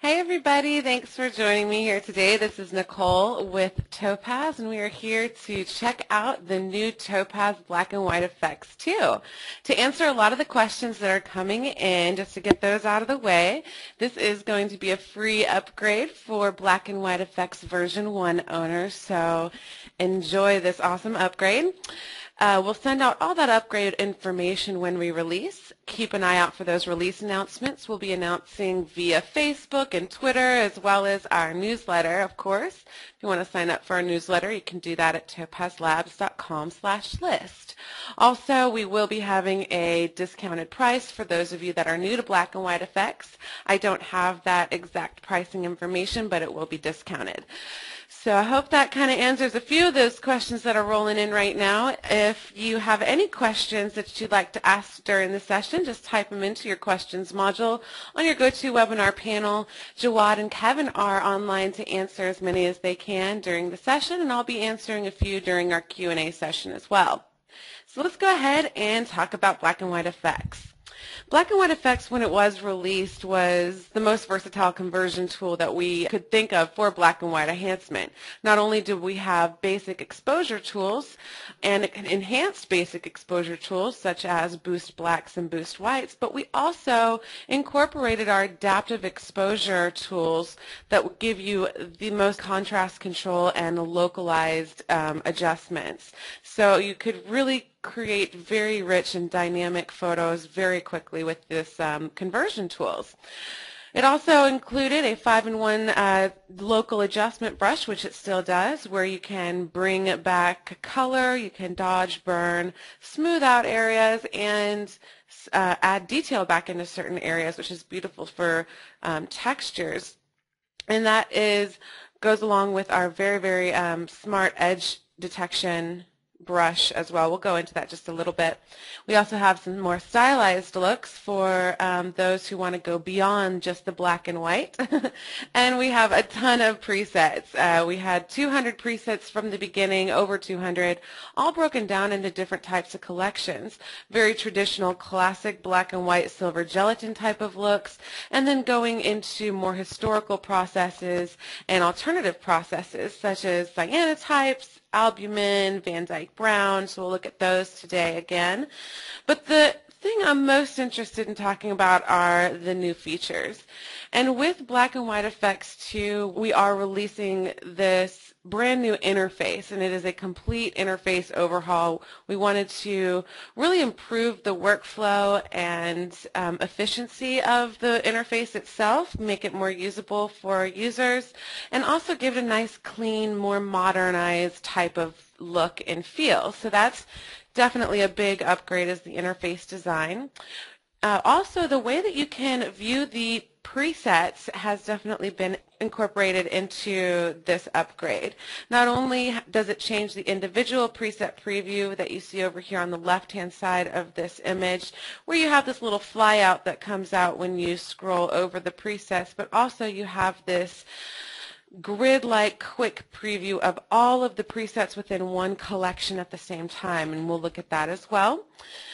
Hey everybody, thanks for joining me here today. This is Nicole with Topaz, and we are here to check out the new Topaz Black and White Effects 2. To answer a lot of the questions that are coming in, just to get those out of the way, this is going to be a free upgrade for Black and White Effects version 1 owners, so enjoy this awesome upgrade. We'll send out all that upgrade information when we release. Keep an eye out for those release announcements. We'll be announcing via Facebook and Twitter, as well as our newsletter, of course. If you want to sign up for our newsletter, you can do that at topazlabs.com/list. Also, we will be having a discounted price for those of you that are new to Black and White Effects. I don't have that exact pricing information, but it will be discounted. So I hope that kind of answers a few of those questions that are rolling in right now. If you have any questions that you'd like to ask during the session, just type them into your questions module on your GoToWebinar panel. Jawad and Kevin are online to answer as many as they can during the session, and I'll be answering a few during our Q&A session as well. So let's go ahead and talk about Black and White Effects. Black and White Effects, when it was released, was the most versatile conversion tool that we could think of for black and white enhancement. Not only do we have basic exposure tools and enhanced basic exposure tools such as boost blacks and boost whites, but we also incorporated our adaptive exposure tools that would give you the most contrast control and localized adjustments. So you could really create very rich and dynamic photos very quickly with this conversion tools. It also included a 5-in-1 local adjustment brush, which it still does, where you can bring back color, you can dodge, burn, smooth out areas, and add detail back into certain areas, which is beautiful for textures. And that goes along with our very, very smart edge detection brush as well. We'll go into that just a little bit. We also have some more stylized looks for those who want to go beyond just the black and white. And we have a ton of presets. We had 200 presets from the beginning, over 200, all broken down into different types of collections. Very traditional, classic black and white silver gelatin type of looks, and then going into more historical processes and alternative processes such as cyanotypes, albumin, Van Dyke Brown, so we'll look at those today again. But the thing I'm most interested in talking about are the new features. And with Black and White Effects 2, we are releasing this brand new interface, and it is a complete interface overhaul. We wanted to really improve the workflow and efficiency of the interface itself, make it more usable for users, and also give it a nice, clean, more modernized type of look and feel. So that's definitely a big upgrade, is the interface design. Also, the way that you can view the presets has definitely been incorporated into this upgrade. Not only does it change the individual preset preview that you see over here on the left-hand side of this image, where you have this little flyout that comes out when you scroll over the presets, but also you have this grid-like quick preview of all of the presets within one collection at the same time, and we'll look at that as well.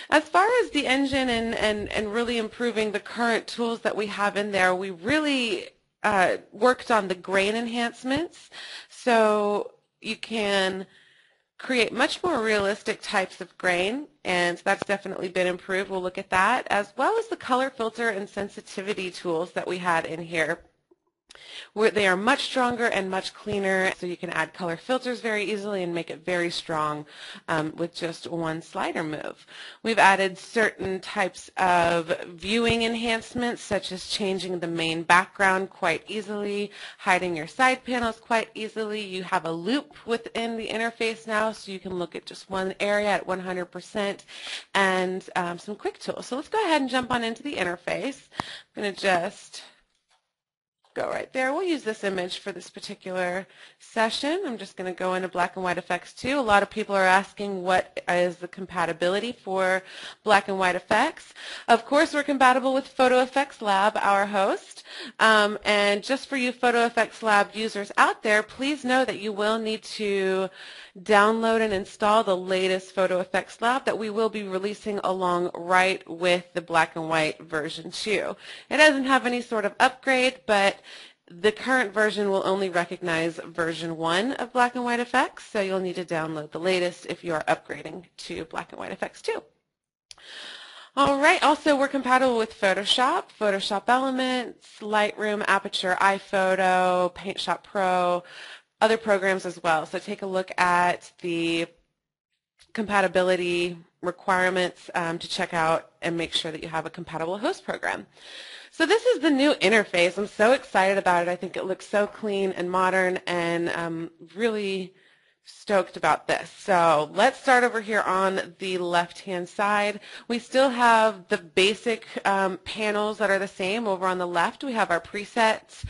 As far as the engine and really improving the current tools that we have in there, we really worked on the grain enhancements, so you can create much more realistic types of grain, and that's definitely been improved. We'll look at that, as well as the color filter and sensitivity tools that we had in here. They are much stronger and much cleaner, so you can add color filters very easily and make it very strong with just one slider move. We've added certain types of viewing enhancements, such as changing the main background quite easily, hiding your side panels quite easily. You have a loop within the interface now, so you can look at just one area at 100%, and some quick tools. So let's go ahead and jump on into the interface. I'm going to just go right there. We'll use this image for this particular session. I'm just going to go into Black and White Effects 2. A lot of people are asking what is the compatibility for Black and White Effects. Of course, we're compatible with Photo Effects Lab, our host. And just for you Photo Effects Lab users out there, please know that you will need to download and install the latest Photo Effects Lab that we will be releasing along right with the black and white version 2. It doesn't have any sort of upgrade, but the current version will only recognize version 1 of black and white effects, so you'll need to download the latest if you are upgrading to black and white effects 2. All right, also we're compatible with Photoshop, Photoshop Elements, Lightroom, Aperture, iPhoto, PaintShop Pro, other programs as well. So take a look at the compatibility requirements to check out and make sure that you have a compatible host program. So this is the new interface. I'm so excited about it. I think it looks so clean and modern, and I'm really stoked about this. So let's start over here on the left-hand side. We still have the basic panels that are the same. Over on the left, we have our presets,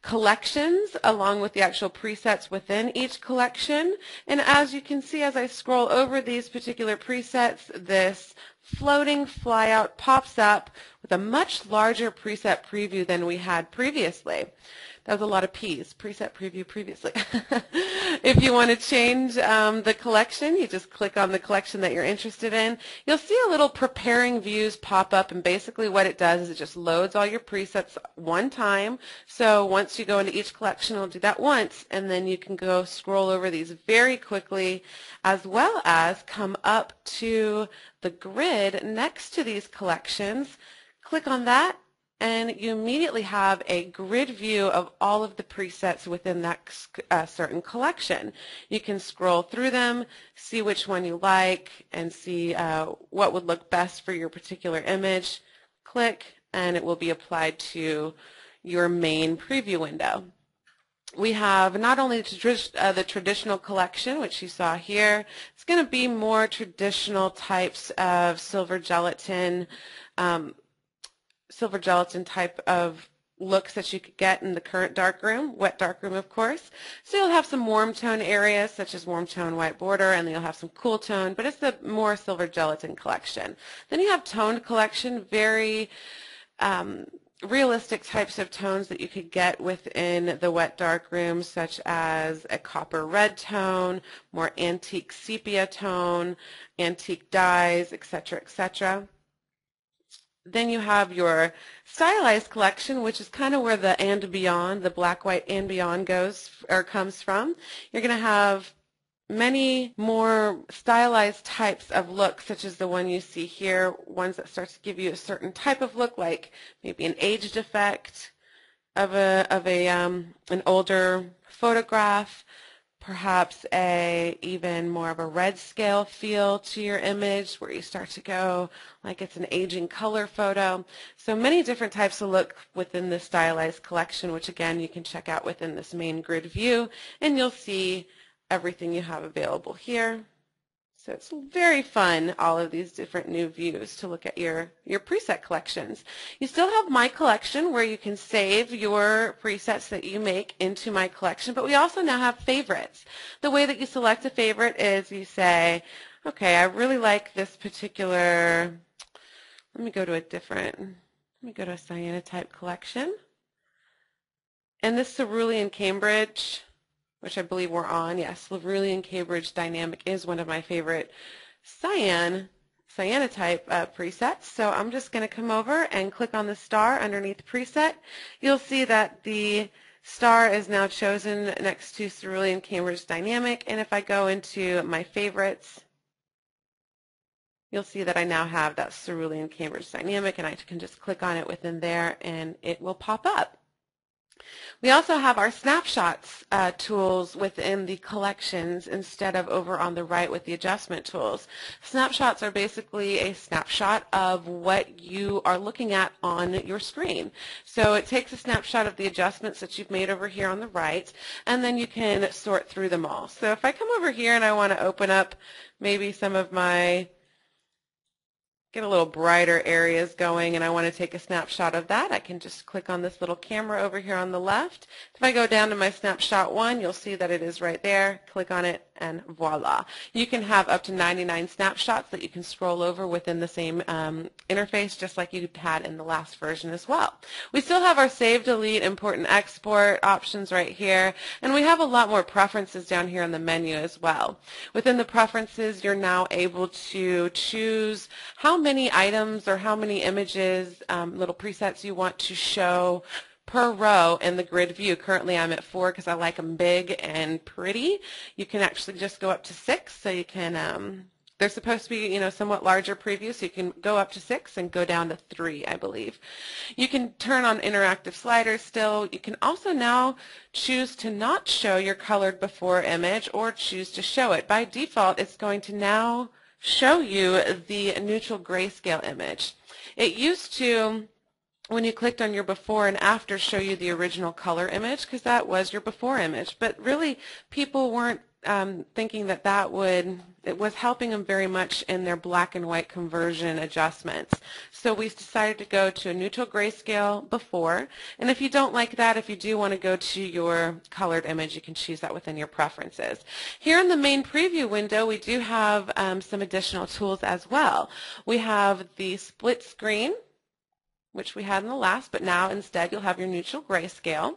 collections, along with the actual presets within each collection. And as you can see, as I scroll over these particular presets, this floating flyout pops up with a much larger preset preview than we had previously. That was a lot of P's, preset preview previously. If you want to change the collection, you just click on the collection that you're interested in. You'll see a little preparing views pop up, and basically what it does is it just loads all your presets one time. So once you go into each collection, it'll do that once, and then you can go scroll over these very quickly, as well as come up to the grid next to these collections. Click on that, and you immediately have a grid view of all of the presets within that certain collection. You can scroll through them, see which one you like, and see what would look best for your particular image. Click, and it will be applied to your main preview window. We have not only the traditional collection, which you saw here. It's going to be more traditional types of silver gelatin type of looks that you could get in the current darkroom, wet darkroom of course. So you'll have some warm tone areas such as warm tone white border, and then you'll have some cool tone, but it's the more silver gelatin collection. Then you have toned collection, very realistic types of tones that you could get within the wet darkroom, such as a copper red tone, more antique sepia tone, antique dyes, etc., etc. Then you have your Stylized Collection, which is kind of where the and beyond, the black, white, and beyond goes or comes from. You're going to have many more stylized types of looks, such as the one you see here, ones that start to give you a certain type of look, like maybe an aged effect of an older photograph, perhaps even more of a red scale feel to your image where you start to go like it's an aging color photo. So many different types of look within the Stylized Collection, which again you can check out within this main grid view, and you'll see everything you have available here. So it's very fun, all of these different new views to look at your preset collections. You still have My Collection, where you can save your presets that you make into My Collection, but we also now have favorites. The way that you select a favorite is you say, okay, I really like this particular, let me go to a cyanotype collection. And this Cerulean Cambridge, which I believe we're on. Yes, Cerulean Cambridge Dynamic is one of my favorite cyanotype presets. So I'm just going to come over and click on the star underneath preset. You'll see that the star is now chosen next to Cerulean Cambridge Dynamic, and if I go into my favorites, you'll see that I now have that Cerulean Cambridge Dynamic, and I can just click on it within there and it will pop up. We also have our Snapshots tools within the collections instead of over on the right with the adjustment tools. Snapshots are basically a snapshot of what you are looking at on your screen. So it takes a snapshot of the adjustments that you've made over here on the right, and then you can sort through them all. So if I come over here and I want to open up maybe some of my get a little brighter areas going, and I want to take a snapshot of that, I can just click on this little camera over here on the left. If I go down to my snapshot 1, you'll see that it is right there. Click on it, and voila. You can have up to 99 snapshots that you can scroll over within the same interface, just like you had in the last version as well. We still have our save, delete, import, and export options right here, and we have a lot more preferences down here in the menu as well. Within the preferences, you're now able to choose how many items or how many images, little presets you want to show per row in the grid view. Currently I'm at 4 because I like them big and pretty. You can actually just go up to 6, so you can, they're supposed to be, somewhat larger previews, so you can go up to 6 and go down to 3, I believe. You can turn on interactive sliders still. You can also now choose to not show your colored before image or choose to show it. By default, it's going to now show you the neutral grayscale image. It used to, when you clicked on your before and after, show you the original color image because that was your before image, but really people weren't thinking that it was helping them very much in their black and white conversion adjustments. So we decided to go to a neutral grayscale before, and if you don't like that, if you do want to go to your colored image, you can choose that within your preferences. Here in the main preview window, we do have some additional tools as well. We have the split screen, which we had in the last, but now instead you'll have your neutral grayscale.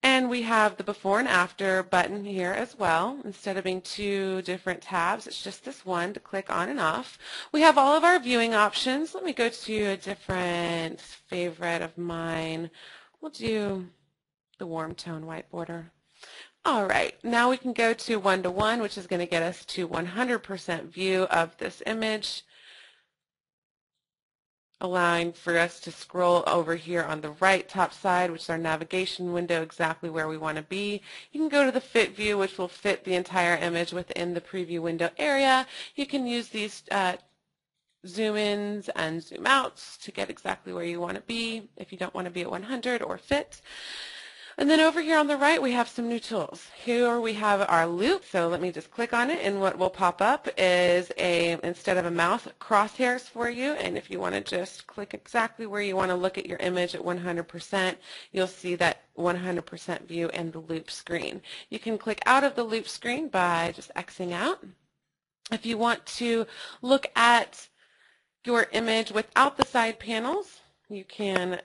And we have the before and after button here as well. Instead of being 2 different tabs, it's just this one to click on and off. We have all of our viewing options. Let me go to a different favorite of mine. We'll do the warm tone white border. All right, now we can go to 1-to-1, which is going to get us to 100% view of this image, allowing for us to scroll over here on the right top side, which is our navigation window, exactly where we want to be. You can go to the fit view, which will fit the entire image within the preview window area. You can use these zoom ins and zoom outs to get exactly where you want to be if you don't want to be at 100 or fit. And then over here on the right, we have some new tools. Here we have our loop. So let me just click on it, and what will pop up is instead of a mouse, crosshairs for you. And if you want to just click exactly where you want to look at your image at 100%, you'll see that 100% view in the loop screen. You can click out of the loop screen by just Xing out. If you want to look at your image without the side panels, you can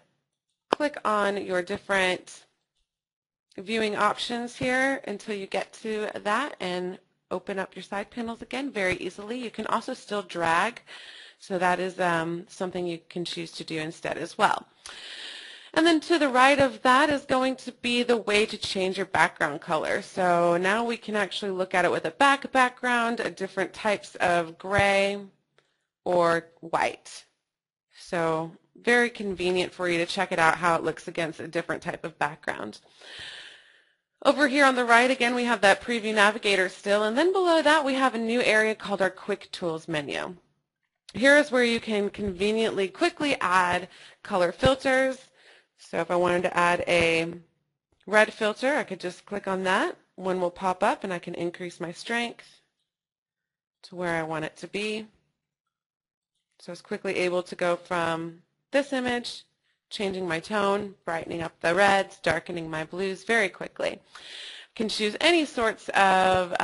click on your different viewing options here until you get to that and open up your side panels again very easily. You can also still drag, so that is something you can choose to do instead as well. And then to the right of that is going to be the way to change your background color. So now we can actually look at it with a background, different types of gray or white. So very convenient for you to check it out how it looks against a different type of background. Over here on the right, again, we have that preview navigator still, and then below that we have a new area called our Quick Tools menu. Here is where you can conveniently quickly add color filters. So if I wanted to add a red filter, I could just click on that. One will pop up and I can increase my strength to where I want it to be. So I was quickly able to go from this image, changing my tone, brightening up the reds, darkening my blues very quickly. I can choose any sorts of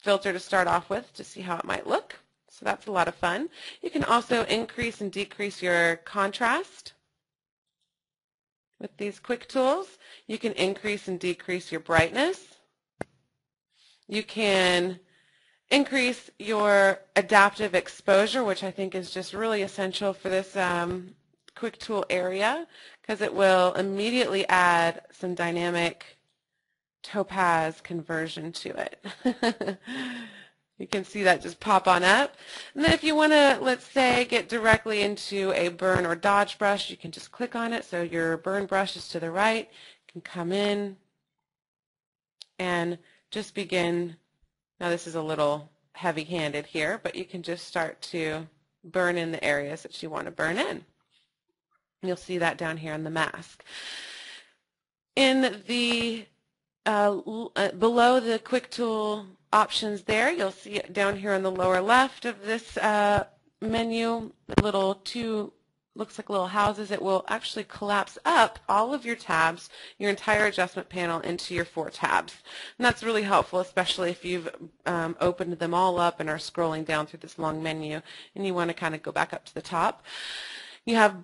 filter to start off with to see how it might look. So that's a lot of fun. You can also increase and decrease your contrast with these quick tools. You can increase and decrease your brightness. You can increase your adaptive exposure, which I think is just really essential for this quick tool area, because it will immediately add some dynamic topaz conversion to it. You can see that just pop on up. And then if you want to, let's say, get directly into a burn or dodge brush, you can just click on it. So your burn brush is to the right. You can come in and just begin. Now this is a little heavy-handed here, but you can just start to burn in the areas that you want to burn in. You'll see that down here on the mask. In the below the quick tool options there, you'll see down here on the lower left of this menu, little 2 looks like little houses, it will actually collapse up all of your tabs, your entire adjustment panel, into your 4 tabs. And that's really helpful, especially if you've opened them all up and are scrolling down through this long menu and you want to kind of go back up to the top. You have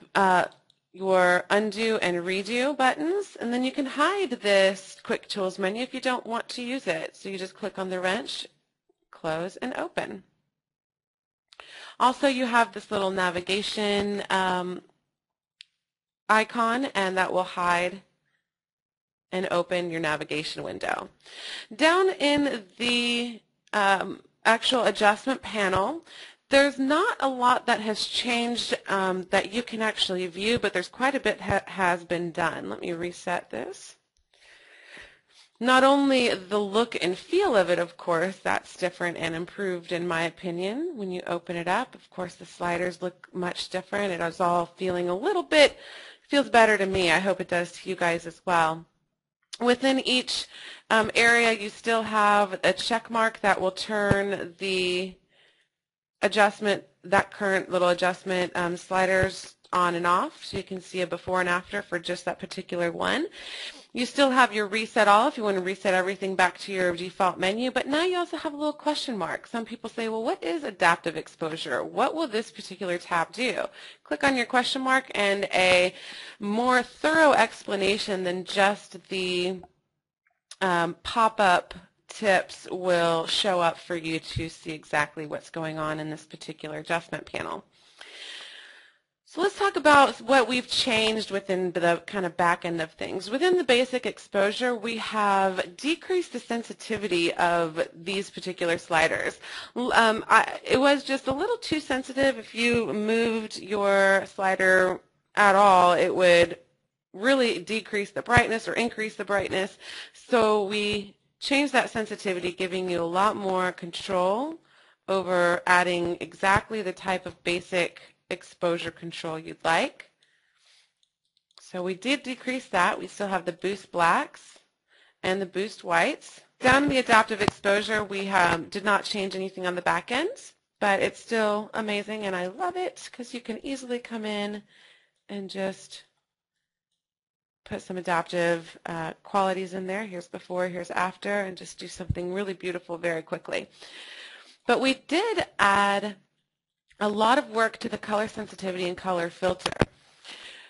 your undo and redo buttons, and then you can hide this quick tools menu if you don't want to use it. So you just click on the wrench, close, and open. Also, you have this little navigation icon, and that will hide and open your navigation window. Down in the actual adjustment panel, there's not a lot that has changed that you can actually view, but there's quite a bit has been done. Let me reset this. Not only the look and feel of it, of course, that's different and improved in my opinion. When you open it up, of course, the sliders look much different. It is all feeling a little bit, feels better to me. I hope it does to you guys as well. Within each area, you still have a check mark that will turn the adjustment, that current little adjustment sliders on and off, so you can see a before and after for just that particular one. You still have your reset all if you want to reset everything back to your default menu, but now you also have a little question mark. Some people say, well, what is adaptive exposure? What will this particular tab do? Click on your question mark and a more thorough explanation than just the pop-up tips will show up for you to see exactly what's going on in this particular adjustment panel. So let's talk about what we've changed within the kind of back end of things. Within the basic exposure, we have decreased the sensitivity of these particular sliders. It was just a little too sensitive. If you moved your slider at all, it would really decrease the brightness or increase the brightness. So we changed that sensitivity, giving you a lot more control over adding exactly the type of basic exposure control you'd like. So we did decrease that. We still have the boost blacks and the boost whites. Down in the adaptive exposure, we did not change anything on the back end, but it's still amazing, and I love it because you can easily come in and just put some adaptive qualities in there. Here's before, here's after, and just do something really beautiful very quickly. But we did add a lot of work to the color sensitivity and color filter.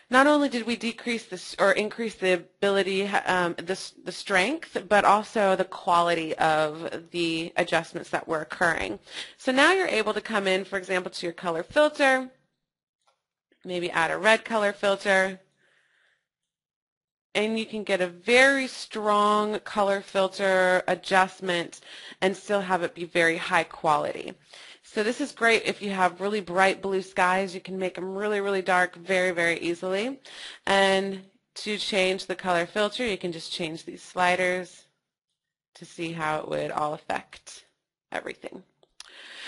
Not only did we decrease this or increase the ability, the strength, but also the quality of the adjustments that were occurring. So now you're able to come in, for example, to your color filter, maybe add a red color filter, and you can get a very strong color filter adjustment and still have it be very high quality. So this is great if you have really bright blue skies. You can make them really, really dark very, very easily. And to change the color filter, you can just change these sliders to see how it would all affect everything.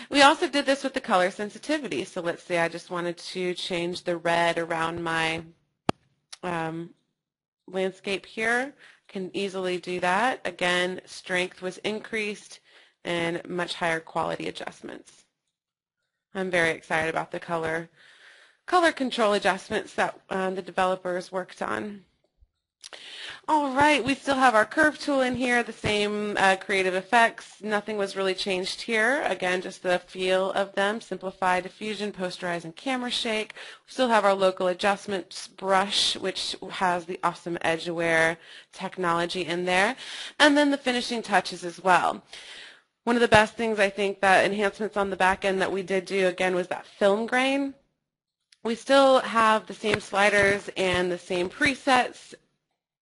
We also did this with the color sensitivity. So let's say I just wanted to change the red around my landscape here. Can easily do that. Again, strength was increased and much higher quality adjustments. I'm very excited about the color control adjustments that the developers worked on. All right, we still have our curve tool in here, the same creative effects. Nothing was really changed here. Again, just the feel of them, simplify, diffusion, posterize, and camera shake. We still have our local adjustments brush, which has the awesome edge aware technology in there, and then the finishing touches as well. One of the best things I think that enhancements on the back end that we did do again was that film grain. We still have the same sliders and the same presets.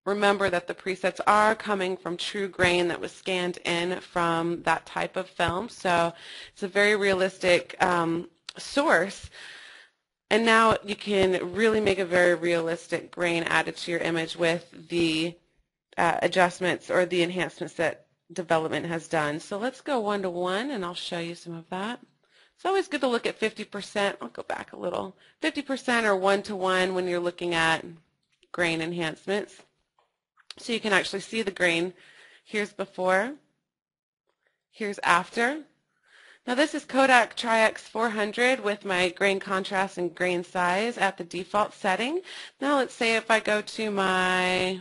Remember that the presets are coming from true grain that was scanned in from that type of film. So it's a very realistic source. And now you can really make a very realistic grain added to your image with the adjustments or the enhancements that development has done. So let's go 1-to-1 and I'll show you some of that. It's always good to look at 50%. I'll go back a little. 50% or 1-to-1 when you're looking at grain enhancements. So you can actually see the grain. Here's before. Here's after. Now this is Kodak Tri-X 400 with my grain contrast and grain size at the default setting. Now let's say if I go to my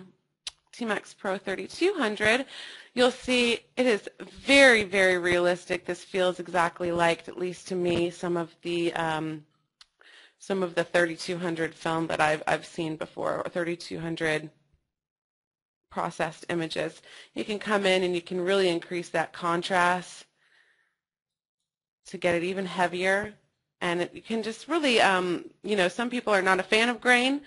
T-Max Pro 3200, you'll see it is very, very realistic. This feels exactly like, at least to me, some of the 3200 film that I've seen before, or 3200 processed images. You can come in and you can really increase that contrast to get it even heavier, and you can just really, you know, some people are not a fan of grain,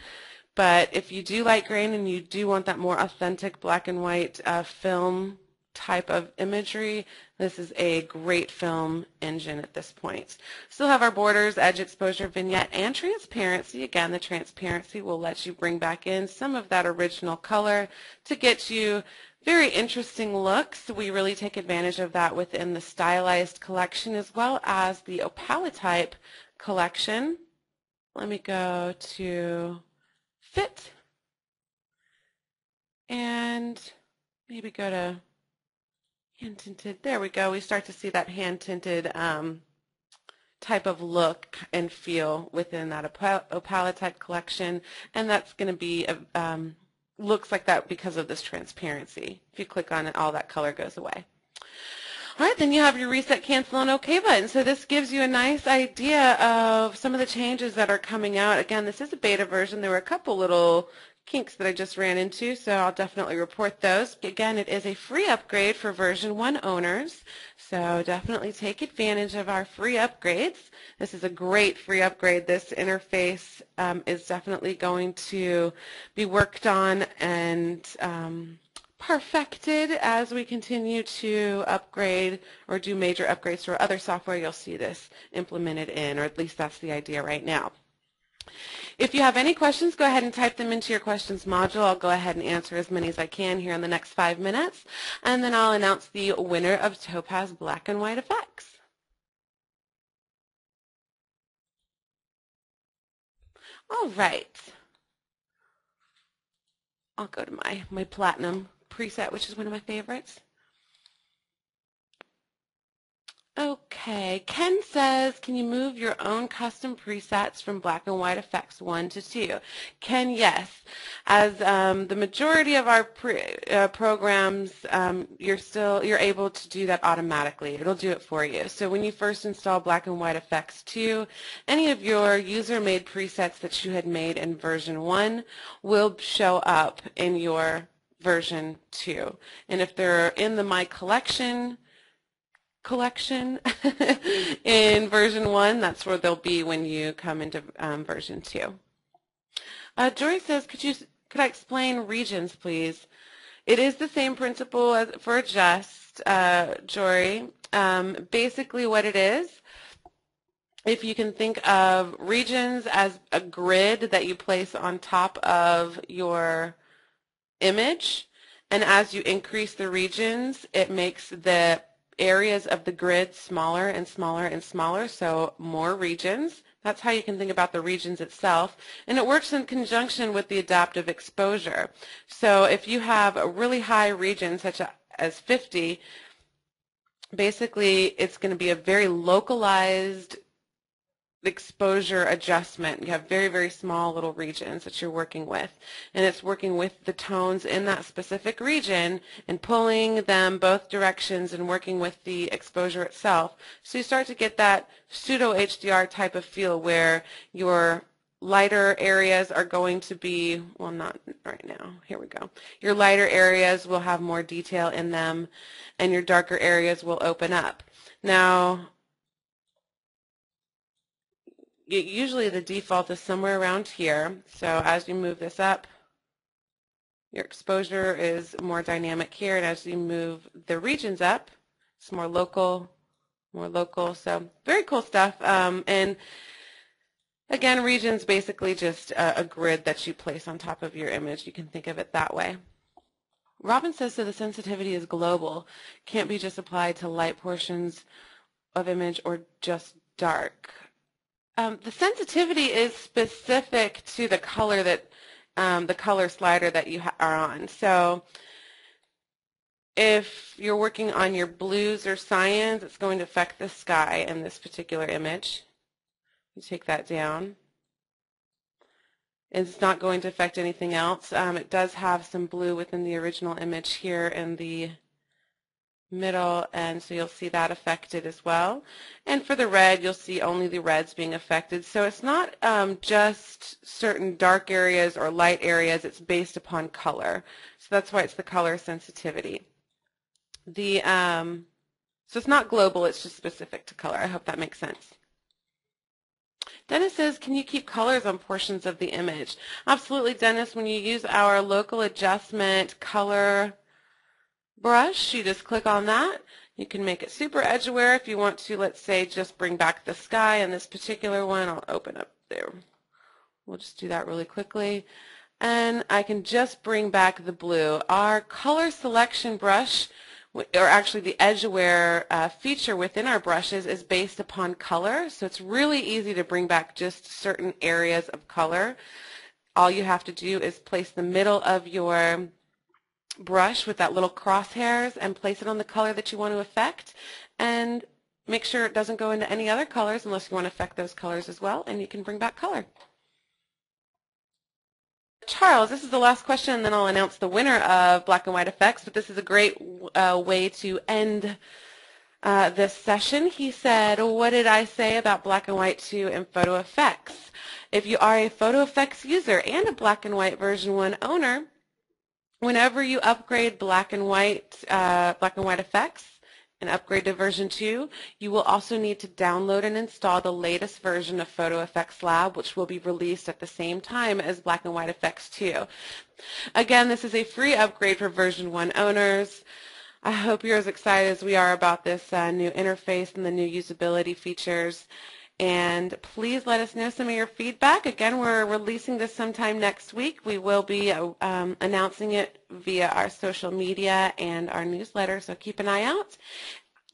but if you do like grain and you do want that more authentic black and white film type of imagery, this is a great film engine at this point. Still have our borders, edge exposure, vignette, and transparency. Again, the transparency will let you bring back in some of that original color to get you very interesting looks. We really take advantage of that within the Stylized Collection as well as the Opalotype Collection. Let me go to Fit and maybe go to hand tinted. There we go. We start to see that hand tinted type of look and feel within that Opalotype Collection, and that's going to be looks like that because of this transparency. If you click on it, all that color goes away. All right, then you have your reset, cancel, and OK button. So this gives you a nice idea of some of the changes that are coming out. Again, this is a beta version. There were a couple little kinks that I just ran into, so I'll definitely report those. Again, it is a free upgrade for version 1 owners, so definitely take advantage of our free upgrades. This is a great free upgrade. This interface is definitely going to be worked on and perfected as we continue to upgrade or do major upgrades to our other software. You'll see this implemented in, or at least that's the idea right now. If you have any questions, go ahead and type them into your questions module. I'll go ahead and answer as many as I can here in the next 5 minutes, and then I'll announce the winner of Topaz Black and White Effects. All right. I'll go to my Platinum preset, which is one of my favorites. Okay, Ken says, can you move your own custom presets from black and white effects 1 to 2? Ken, yes. As the majority of our programs, you're able to do that automatically. It'll do it for you. So when you first install black and white effects 2, any of your user-made presets that you had made in version 1 will show up in your version 2. And if they're in the My collection in version 1, that's where they'll be when you come into version 2. Jory says, could I explain regions, please? It is the same principle as for adjust, Jory. Basically what it is, if you can think of regions as a grid that you place on top of your image, and as you increase the regions, it makes the areas of the grid smaller and smaller and smaller, so more regions. That's how you can think about the regions itself, and it works in conjunction with the adaptive exposure. So if you have a really high region such as 50, basically it's going to be a very localized exposure adjustment. You have very, very small little regions that you're working with, and it's working with the tones in that specific region and pulling them both directions and working with the exposure itself. So you start to get that pseudo HDR type of feel where your lighter areas are going to be, well, not right now, here we go. Your lighter areas will have more detail in them, and your darker areas will open up. Now, usually the default is somewhere around here, so as you move this up, your exposure is more dynamic here, and as you move the regions up, it's more local, so very cool stuff. And again, regions basically just a grid that you place on top of your image. You can think of it that way. Robin says, so the sensitivity is global, can't be just applied to light portions of image or just dark. The sensitivity is specific to the color that the color slider that you are on. So If you're working on your blues or cyans, it's going to affect the sky in this particular image. You take that down. It's not going to affect anything else. It does have some blue within the original image here in the middle, and so you'll see that affected as well. And for the red, you'll see only the reds being affected. So it's not just certain dark areas or light areas. It's based upon color. So that's why it's the color sensitivity. So it's not global, it's just specific to color. I hope that makes sense. Dennis says, can you keep colors on portions of the image? Absolutely, Dennis. When you use our local adjustment color brush, you just click on that. You can make it super edge aware if you want to, let's say, just bring back the sky. In this particular one, I'll open up there. We'll just do that really quickly. And I can just bring back the blue. Our color selection brush, or actually the edge aware feature within our brushes, is based upon color. So it's really easy to bring back just certain areas of color. All you have to do is place the middle of your brush with that little crosshairs and place it on the color that you want to affect, and make sure it doesn't go into any other colors unless you want to affect those colors as well, and you can bring back color. Charles, this is the last question, and then I'll announce the winner of Black and White Effects, but this is a great way to end this session. He said, what did I say about Black and White 2 and Photo Effects? If you are a Photo Effects user and a Black and White version 1 owner, whenever you upgrade Black and White Effects and upgrade to version 2, you will also need to download and install the latest version of Photo Effects Lab, which will be released at the same time as Black and White Effects 2. Again, this is a free upgrade for version 1 owners. I hope you're as excited as we are about this new interface and the new usability features. And please let us know some of your feedback. Again, we're releasing this sometime next week. We will be announcing it via our social media and our newsletter, so keep an eye out.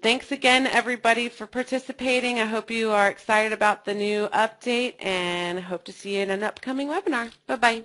Thanks again, everybody, for participating. I hope you are excited about the new update, and hope to see you in an upcoming webinar. Bye-bye.